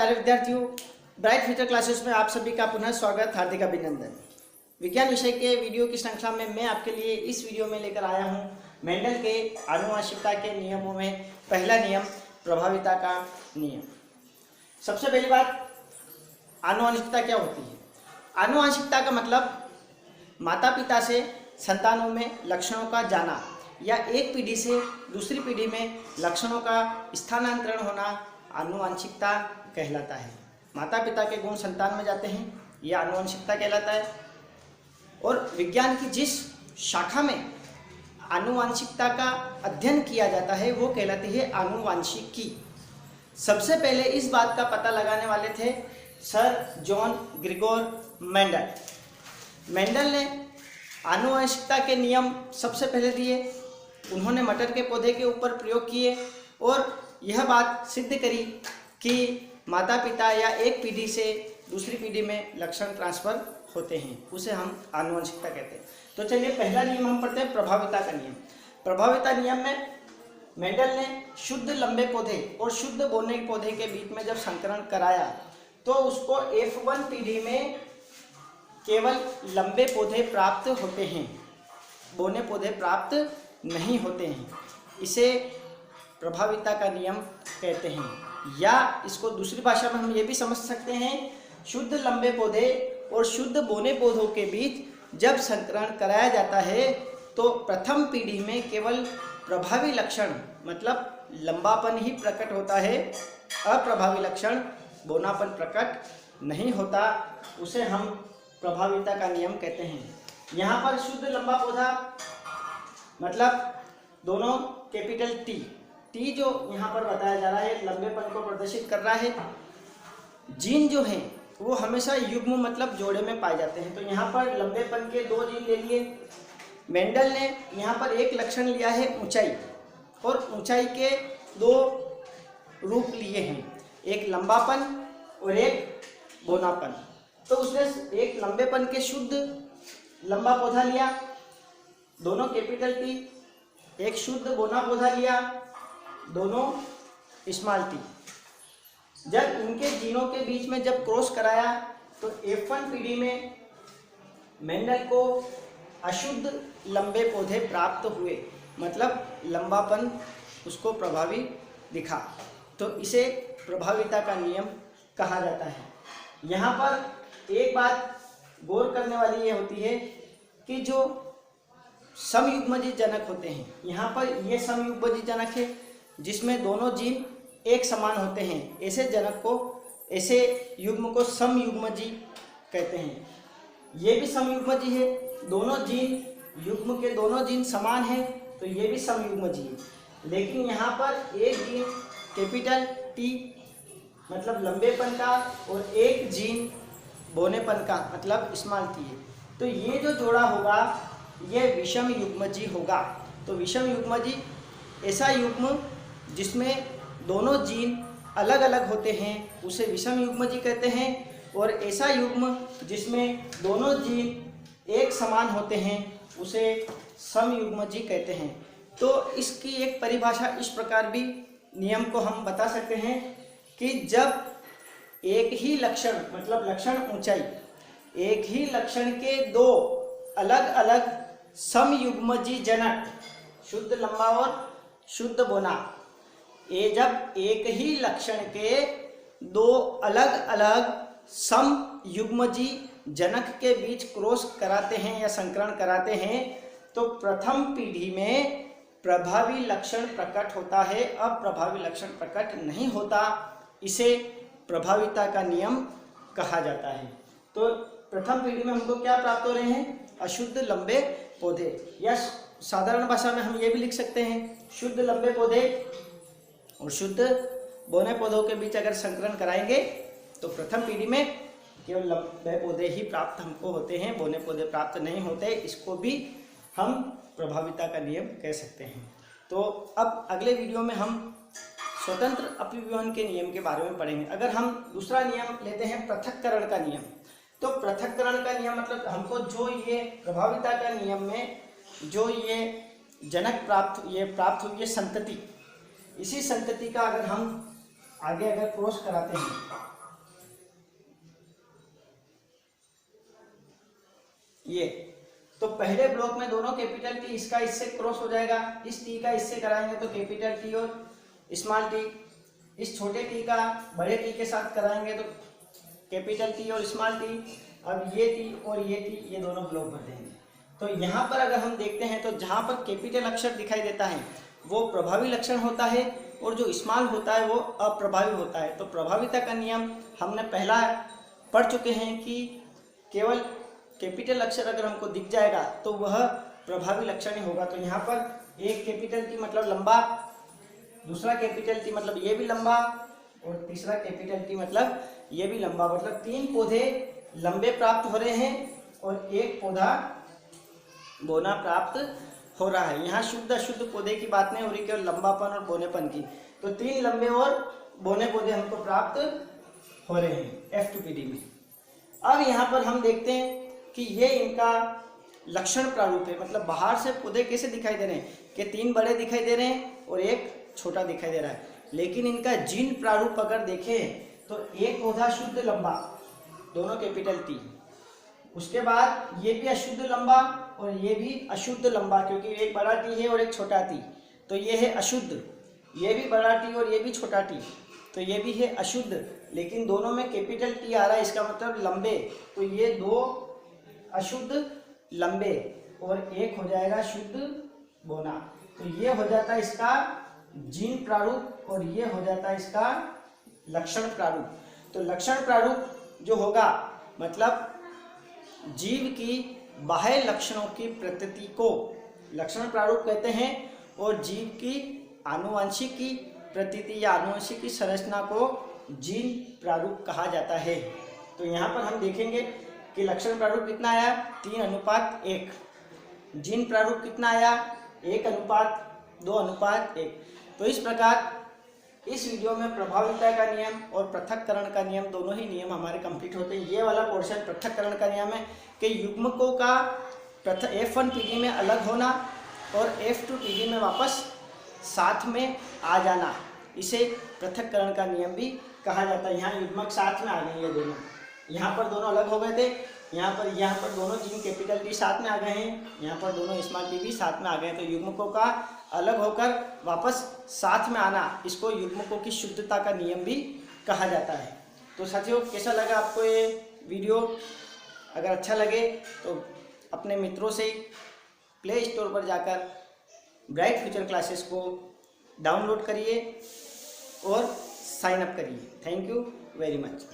प्यारे विद्यार्थियों, bright future classes में आप सभी का पुनः स्वागत, हार्दिक अभिनंदन। विज्ञान विषय के वीडियो की श्रृंखला में मैं आपके लिए इस वीडियो में लेकर आया हूं मेंडल के आनुवंशिकता के नियमों में पहला नियम प्रभाविता का नियम। सबसे पहली बात, आनुवंशिकता क्या होती है? आनुवंशिकता का मतलब माता पिता से संतानों में लक्षणों का जाना या एक पीढ़ी से दूसरी पीढ़ी में लक्षणों का स्थानांतरण होना आनुवंशिकता कहलाता है। माता पिता के गुण संतान में जाते हैं, यह आनुवंशिकता कहलाता है। और विज्ञान की जिस शाखा में आनुवंशिकता का अध्ययन किया जाता है वो कहलाती है आनुवंशिकी। सबसे पहले इस बात का पता लगाने वाले थे sir John Grigor Mendel. Mendel ने आनुवंशिकता के नियम सबसे पहले दिए। उन्होंने मटर के पौधे के ऊपर प्रयोग किए और यह बात सिद्ध करी कि माता पिता या एक पीढ़ी से दूसरी पीढ़ी में लक्षण ट्रांसफर होते हैं, उसे हम आनुवंशिकता कहते हैं। तो चलिए पहला नियम हम पढ़ते हैं, प्रभाविता का नियम। प्रभाविता नियम में मेंडल ने शुद्ध लंबे पौधे और शुद्ध बोने पौधे के बीच में जब संकरण कराया तो उसको F1 पीढ़ी में केवल लंबे पौधे प्राप्त होते हैं, बोने पौधे प्राप्त नहीं होते हैं। इसे प्रभाविता का नियम कहते हैं, या इसको दूसरी भाषा में हम ये भी समझ सकते हैं, शुद्ध लंबे पौधे और शुद्ध बोने पौधों के बीच जब संकरण कराया जाता है तो प्रथम पीढ़ी में केवल प्रभावी लक्षण मतलब लंबापन ही प्रकट होता है, अप्रभावी लक्षण बोनापन प्रकट नहीं होता। उसे हम प्रभाविता का नियम कहते हैं। यहाँ पर शुद्ध लंबा पौधा मतलब दोनों कैपिटल टी जो यहाँ पर बताया जा रहा है लंबेपन को प्रदर्शित कर रहा है। जीन जो हैं वो हमेशा युग्म मतलब जोड़े में पाए जाते हैं। तो यहाँ पर लंबेपन के दो जीन ले लिए। मेंडल ने यहाँ पर एक लक्षण लिया है ऊंचाई, और ऊंचाई के दो रूप लिए हैं, एक लंबापन और एक बोनापन। तो उसने एक लंबेपन के शुद्ध लंबा पौधा लिया, दोनों कैपिटल टी, एक शुद्ध बोना पौधा लिया, दोनों स्मॉल टी। जब इनके जीनों के बीच में जब क्रॉस कराया तो F1 पीढ़ी में मेंडल को अशुद्ध लंबे पौधे प्राप्त हुए, मतलब लंबापन उसको प्रभावी दिखा। तो इसे प्रभाविता का नियम कहा जाता है। यहाँ पर एक बात गौर करने वाली ये होती है कि जो समयुग्मजी जनक होते हैं, यहाँ पर ये समयुग्मजी जनक है जिसमें दोनों जीन एक समान होते हैं, ऐसे जनक को, ऐसे युग्म को समयुग्मजी कहते हैं। ये भी समयुग्मजी है, दोनों जीन युग्म के दोनों जीन समान है तो ये भी समयुग्मजी है। लेकिन यहाँ पर एक जीन कैपिटल टी मतलब लंबेपन का और एक जीन बोनेपन का मतलब स्मॉल टी है। तो ये जो जोड़ा होगा ये विषम युग्मजी होगा। तो विषम युग्मजी ऐसा युग्म जिसमें दोनों जीन अलग अलग होते हैं उसे विषम युग्मजी कहते हैं, और ऐसा युग्म जिसमें दोनों जीन एक समान होते हैं उसे समयुग्मजी कहते हैं। तो इसकी एक परिभाषा इस प्रकार भी नियम को हम बता सकते हैं कि जब एक ही लक्षण मतलब लक्षण ऊंचाई, एक ही लक्षण के दो अलग अलग समयुग्मजी जनक शुद्ध लंबा और शुद्ध बोना, ये जब एक ही लक्षण के दो अलग अलग समयुग्मजी जनक के बीच क्रॉस कराते हैं या संकरण कराते हैं तो प्रथम पीढ़ी में प्रभावी लक्षण प्रकट होता है, अप्रभावी लक्षण प्रकट नहीं होता। इसे प्रभाविता का नियम कहा जाता है। तो प्रथम पीढ़ी में हमको क्या प्राप्त हो रहे हैं? अशुद्ध लंबे पौधे, या साधारण भाषा में हम ये भी लिख सकते हैं शुद्ध लंबे पौधे और शुद्ध बोने पौधों के बीच अगर संकरण कराएंगे तो प्रथम पीढ़ी में केवल लंबे पौधे ही प्राप्त हमको होते हैं, बोने पौधे प्राप्त नहीं होते। इसको भी हम प्रभाविता का नियम कह सकते हैं। तो अब अगले वीडियो में हम स्वतंत्र अपव्यूहन के नियम के बारे में पढ़ेंगे। अगर हम दूसरा नियम लेते हैं पृथक्करण का नियम, तो पृथक्करण का नियम मतलब हमको जो ये प्रभाविता का नियम में जो ये जनक प्राप्त हुई है संतति, इसी संतति का अगर हम आगे अगर क्रॉस कराते हैं ये। तो पहले ब्लॉक में दोनों कैपिटल टी, इसका इससे क्रॉस हो जाएगा, इस टी का इससे कराएंगे तो कैपिटल टी और स्मॉल टी, इस छोटे टी का बड़े टी के साथ कराएंगे तो कैपिटल टी और स्मॉल टी। अब ये टी और ये टी, ये दोनों ब्लॉक भर देंगे। तो यहाँ पर अगर हम देखते हैं तो जहाँ पर कैपिटल अक्षर दिखाई देता है वो प्रभावी लक्षण होता है और जो स्मॉल होता है वो अप्रभावी होता है। तो प्रभाविता का नियम हमने पहला पढ़ चुके हैं कि केवल कैपिटल अक्षर अगर हमको दिख जाएगा तो वह प्रभावी लक्षण ही होगा। तो यहाँ पर एक कैपिटल टी मतलब लंबा, दूसरा कैपिटल टी मतलब ये भी लंबा, और तीसरा कैपिटल टी मतलब ये भी लंबा। मतलब 3 पौधे लंबे प्राप्त हो रहे हैं और एक पौधा बोना प्राप्त हो रहा है। यहाँ शुद्ध अशुद्ध पौधे की बात नहीं हो रही, केवल लंबापन और बोनेपन की। तो 3 लंबे और बोने पौधे हमको प्राप्त हो रहे हैं F2PD में। अब यहाँ पर हम देखते हैं कि ये इनका लक्षण प्रारूप है, मतलब बाहर से पौधे कैसे दिखाई दे रहे हैं कि 3 बड़े दिखाई दे रहे हैं और एक छोटा दिखाई दे रहा है। लेकिन इनका जीन प्रारूप अगर देखें तो एक पौधा शुद्ध लंबा, दोनों कैपिटल टी, उसके बाद ये भी अशुद्ध लंबा और ये भी अशुद्ध लंबा, क्योंकि एक बड़ा टी है और एक छोटा टी, तो ये है अशुद्ध। ये भी बड़ा टी और ये भी छोटा टी, तो ये भी है अशुद्ध। लेकिन दोनों में कैपिटल टी आ रहा है, इसका मतलब लंबे। तो ये 2 अशुद्ध लंबे और एक हो जाएगा शुद्ध बोना। तो ये हो जाता है इसका जीन प्रारूप और ये हो जाता है इसका लक्षण प्रारूप। तो लक्षण प्रारूप जो होगा मतलब जीव की बाह्य लक्षणों की प्रतीति को लक्षण प्रारूप कहते हैं और जीव की आनुवंशिक की प्रतीति या आनुवंशिक की संरचना को जीन प्रारूप कहा जाता है। तो यहाँ पर हम देखेंगे कि लक्षण प्रारूप कितना आया, 3:1। जीन प्रारूप कितना आया, 1:2:1। तो इस प्रकार इस वीडियो में प्रभाविता का नियम और पृथक्करण का नियम, दोनों ही नियम हमारे कंप्लीट होते हैं। ये वाला पोर्शन पृथक्करण का नियम है कि युग्मकों का F1PD में अलग होना और F2PD में वापस साथ में आ जाना, इसे पृथक्करण का नियम भी कहा जाता है। यहाँ युग्मक साथ में आ गए, ये दोनों यहाँ पर दोनों अलग हो गए थे, यहाँ पर दोनों जीन कैपिटल टी साथ में आ गए हैं, यहाँ पर दोनों स्मॉल टी भी साथ में आ गए। तो युग्मकों का अलग होकर वापस साथ में आना, इसको युग्मकों की शुद्धता का नियम भी कहा जाता है। तो साथियों, कैसा लगा आपको ये वीडियो? अगर अच्छा लगे तो अपने मित्रों से प्ले स्टोर पर जाकर ब्राइट फ्यूचर क्लासेस को डाउनलोड करिए और साइन अप करिए। Thank you very much.